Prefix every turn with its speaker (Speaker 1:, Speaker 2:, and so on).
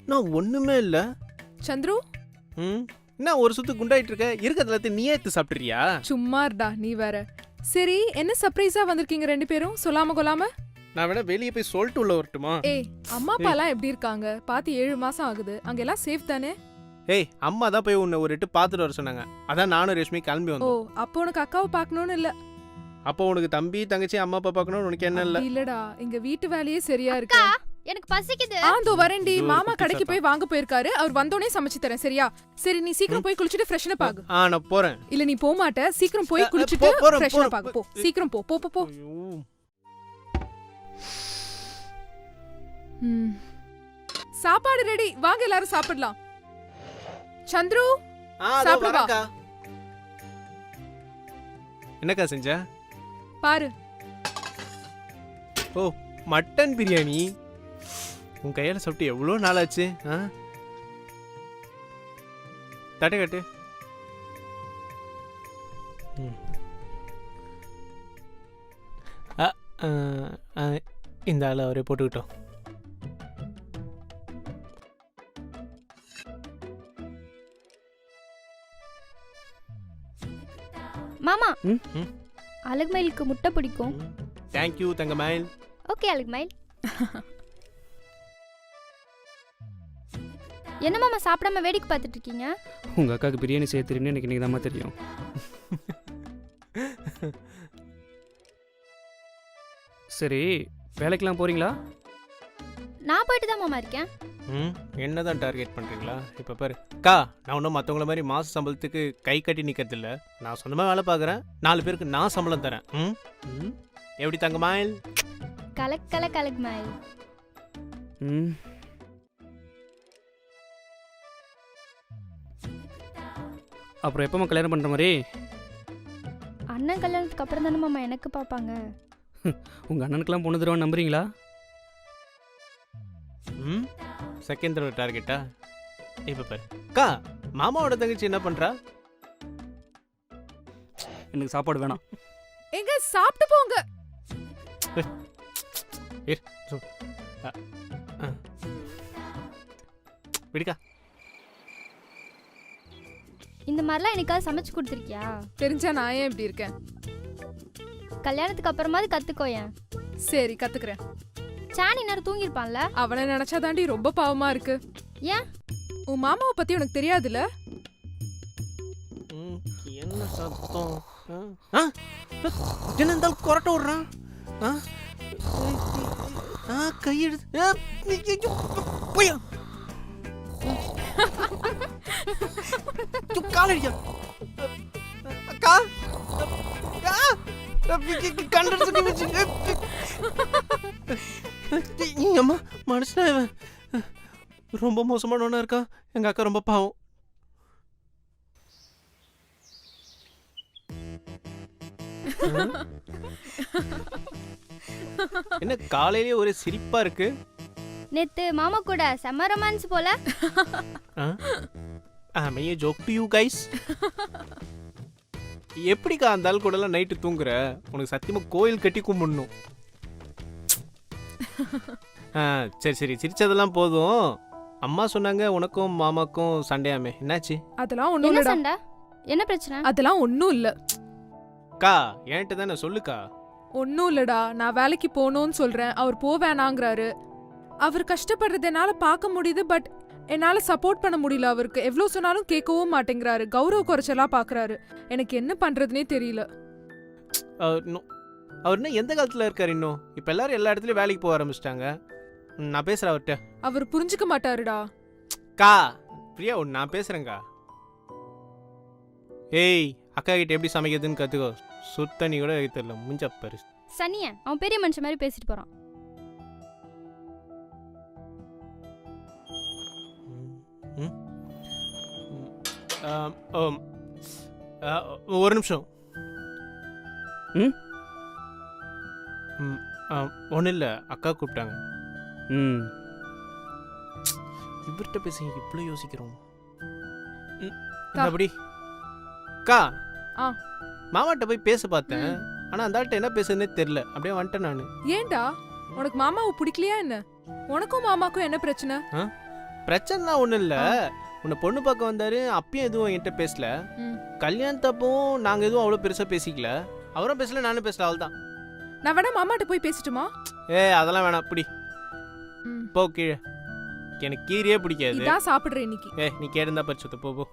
Speaker 1: நான் ஒண்ணுமே இல்ல.
Speaker 2: சந்துரு
Speaker 1: என்ன ஒரு சுத்து குண்டாயிட்டு இருக்க? இருக்கிறதுல எல்லாத்தையும் நீயே எடுத்து சாப்பிட்டுறியா?
Speaker 2: சும்மா இருடா நீ வேற. சரி என்ன சர்ப்ரைஸா வந்திருக்கீங்க ரெண்டு பேரும் சொல்லாம கொள்ளாம?
Speaker 1: நான் வேணா வெளியே போய் சொல்லிட்டு உள்ள வரட்டுமா?
Speaker 2: ஏய் அம்மா அப்பா எல்லாம் எப்படி இருக்காங்க? பாத்து 7 மாசம் ஆகுது. அங்க எல்லாம் சேஃப் தானே?
Speaker 1: ஏய் அம்மா தான் போய் உன்னை ஒரு எட்டு பார்த்துட்டு வர சொன்னாங்க. அதான் நானும் ரேஷ்மி கிளம்பி
Speaker 2: ஓ
Speaker 1: வந்தோம்.
Speaker 2: அப்போ உனக்கு அக்காவை பார்க்கணும்னு இல்ல?
Speaker 1: அப்போ உனக்கு தம்பி தங்கச்சி அம்மா அப்பா பார்க்கணும்னு உனக்கு என்ன இல்ல?
Speaker 2: இல்லடா இங்க வீட்டு வேலையே சரியா இருக்கு.
Speaker 3: எனக்கு பசிக்குது.
Speaker 2: ஆந்தோ வரேன்டி.
Speaker 1: இதோ
Speaker 2: மாமா
Speaker 1: குட்டி
Speaker 2: கடைக்கு
Speaker 1: சத்தம்.
Speaker 2: போய் வாங்க போயிருக்காரு. அவர் வந்தோனே சமைச்சு தரேன் சரியா? சரி நீ சீக்கிரம் போய் குளிச்சிட்டு ஃப்ரெஷ்னா பாகு.
Speaker 1: நான் போறேன்.
Speaker 2: இல்ல நீ போக மாட்ட. சீக்கிரம் போய் குளிச்சிட்டு
Speaker 1: போறேன்,
Speaker 2: ஃப்ரெஷ்னா
Speaker 1: போறேன்.
Speaker 2: பாகு. போ சீக்கிரம் போ போ போ போ.
Speaker 1: ஐயோ.
Speaker 2: சாப்பாடு ரெடி. வாங்க எல்லாரும் சாப்பிடலாம். சந்துரு
Speaker 1: அதோ
Speaker 2: சாப்பிடு வா.
Speaker 1: வரேன்க்கா. என்னக்கா செஞ்ச?
Speaker 2: பாரு.
Speaker 1: ஓ மட்டன் பிரியாணி. உன் கையால சாப்பிட்டு எவ்வளோ நாள் ஆச்சு? தட்டை கட்டு. இந்த ஆள் அவரே போட்டுக்கிட்டோம்.
Speaker 3: மாமா
Speaker 1: ம்.
Speaker 3: அழகுமயிலுக்கு முட்டை பிடிக்கும்.
Speaker 1: தேங்க்யூ தங்கமயில்.
Speaker 3: ஓகே அழகுமயில். என்ன மாமா சாப்பிடாம வேடிக்கை பார்த்துட்டு இருக்கீங்க?
Speaker 4: உங்கள் அக்காவுக்கு பிரியாணி செய்ய தெரியும்னு எனக்கு இன்றைக்கி தான் தெரியும். சரி வேலைக்கெலாம் போகிறீங்களா?
Speaker 3: நான் போயிட்டு தான் மாமா இருக்கேன்.
Speaker 1: என்னதான் டார்கெட் பண்ணுறீங்களா? இப்போ பாரு அக்கா, நான் ஒன்றும் மற்றவங்கள மாதிரி மாத சம்பளத்துக்கு கை கட்டி நிற்கிறது இல்லை. நான் சொந்தமாக வேலை பார்க்குறேன். 4 பேருக்கு நான் சம்பளம் தரேன். எப்படி தங்கமயில்?
Speaker 3: கலக்கல அழகுமயில்.
Speaker 4: ம். அப்புறம் எப்போம்மா கல்யாணம் பண்ணுற மாதிரி?
Speaker 3: அண்ணன் கல்யாணத்துக்கு அப்புறம் தானே மாமா எனக்கு பார்ப்பாங்க.
Speaker 4: உங்கள் அண்ணனுக்கெல்லாம் பொண்ணு தருவான்னு நம்புறீங்களா?
Speaker 1: செகண்ட் தடவை டார்கெட்டா? இப்போ பாரு அக்கா, மாமாவோட தங்கச்சி என்ன பண்ணுறா?
Speaker 4: எனக்கு சாப்பாடு வேணாம்.
Speaker 2: எங்க சாப்பிட்டு போங்க.
Speaker 1: விடுக்கா.
Speaker 3: இந்த மாதிரிலாம் எனக்காவது சமைச்சு கொடுத்துருக்கியா?
Speaker 2: தெரிஞ்சா நான் ஏன் இப்படி இருக்கேன்?
Speaker 3: கல்யாணத்துக்கு அப்புறமாவது கத்துக்கோயேன்.
Speaker 2: சரி கத்துக்கிறேன்.
Speaker 3: சாணி நேரம் தூங்கிருப்பான்ல.
Speaker 2: அவனை நினைச்சா தாண்டி ரொம்ப பாவமா இருக்கு.
Speaker 3: ஏன்?
Speaker 2: உன் மாமாவை பத்தி உனக்கு தெரியாதுல்ல?
Speaker 1: என்ன சத்தம்? என்ன இருந்தாலும் கொரட்ட விடுறான். கையெடுத்து போய் காலடியா அக்கா. அம்மா மனுஷனா இவன் ரொம்ப மோசமானவனா இருக்கா. எங்க அக்கா ரொம்ப பாவம். என்ன காலையிலேயே ஒரே சிரிப்பா இருக்கு?
Speaker 3: நேத்து மாமா கூட செம்ம ரொமான்ஸ் போல.
Speaker 1: மைய ஜோக் டு யூ கைஸ். எப்படிக்கா அந்த ஆள் கூட எல்லாம் நைட்டு தூங்குற? உனக்கு சத்தியமா கோயில் கட்டி கும்பிடணும். சரி சரி சிரிச்சதெல்லாம் போதும். அம்மா சொன்னாங்க உனக்கும் மாமாக்கும் சண்டையாமே, என்னாச்சு?
Speaker 2: அதெல்லாம் ஒண்ணும்
Speaker 3: என்ன
Speaker 2: இல்லடா.
Speaker 3: சண்டை? என்ன பிரச்சனை?
Speaker 2: அதெல்லாம் ஒண்ணும் இல்ல.
Speaker 1: அக்கா என்கிட்ட தானே சொல்லுக்கா.
Speaker 2: ஒன்னும் இல்லடா. நான் வேலைக்கு போகணும்னு சொல்றேன். அவர் போவேணாங்கிறாரு. அவர் கஷ்டப்படுறது என்னால பார்க்க முடியுது. பட் என்னால சப்போர்ட் பண்ண முடியல. அவருக்கு எவ்வளவு சொன்னாலும் கேட்கவும் மாட்டேங்கிறாரு. கௌரவ குறைச்சலா பாக்குறாரு. எனக்கு என்ன பண்றதுனே தெரியல.
Speaker 1: அவர் இன்னும் எந்த காலத்துல இருக்காரு? இன்னும் இப்ப எல்லாரும் எல்லா இடத்துலயும் வேலைக்கு போக ஆரம்பிச்சிட்டாங்க. நான் பேசுறேன் அவர்கிட்ட.
Speaker 2: அவர் புரிஞ்சுக்க மாட்டாருடா.
Speaker 1: கா பிரியா, நான் பேசுறேங்க்கா. ஏய் அக்கா கிட்ட எப்படி சமைக்கிறதுன்னு கத்துக்கோ. சுத்தண்ணி கூட தெரியல முஞ்ச பாரு.
Speaker 3: சனிய அவன் பெரிய மனுஷன் மாதிரி பேசிட்டு போறான்.
Speaker 1: ஒரு நிமிஷம். ஒன்றும் இல்லை, அக்கா கூப்பிட்டாங்க. இவர்கிட்ட பேசுங்க, இவ்வளோ யோசிக்கிறோம். அப்படி அக்கா மாமாட்ட போய் பேச பார்த்தேன். ஆனா அந்த ஆள்கிட்ட என்ன பேசுறதுனே தெரியல. அப்படியே வந்துட்டேன் நானு.
Speaker 2: ஏன்டா உனக்கு மாமாவை பிடிக்கலையா என்ன? உனக்கும் மாமாக்கும் என்ன பிரச்சனை?
Speaker 1: பிரச்சனைலாம் ஒன்றும் இல்லை. உன்னை பொண்ணு பார்க்க வந்தாரு, அப்பயும் எதுவும் என்கிட்ட பேசல.
Speaker 2: ம்.
Speaker 1: கல்யாணத்தப்பவும் நாங்கள் எதுவும் அவ்வளோ பெருசாக பேசிக்கல. அவரும் பேசல, நானும் பேசல, அவள் தான்.
Speaker 2: நான் வேணா மாமாட்ட போய் பேசட்டுமா?
Speaker 1: அதெல்லாம் வேணாம், பிடி
Speaker 2: ம்.
Speaker 1: போ கீழே. எனக்கு கீரையே பிடிக்காது.
Speaker 2: இதான் சாப்பிடுறேன் இன்னைக்கு.
Speaker 1: நீ கேட்டிருந்தா பரிசுத்த போ போ.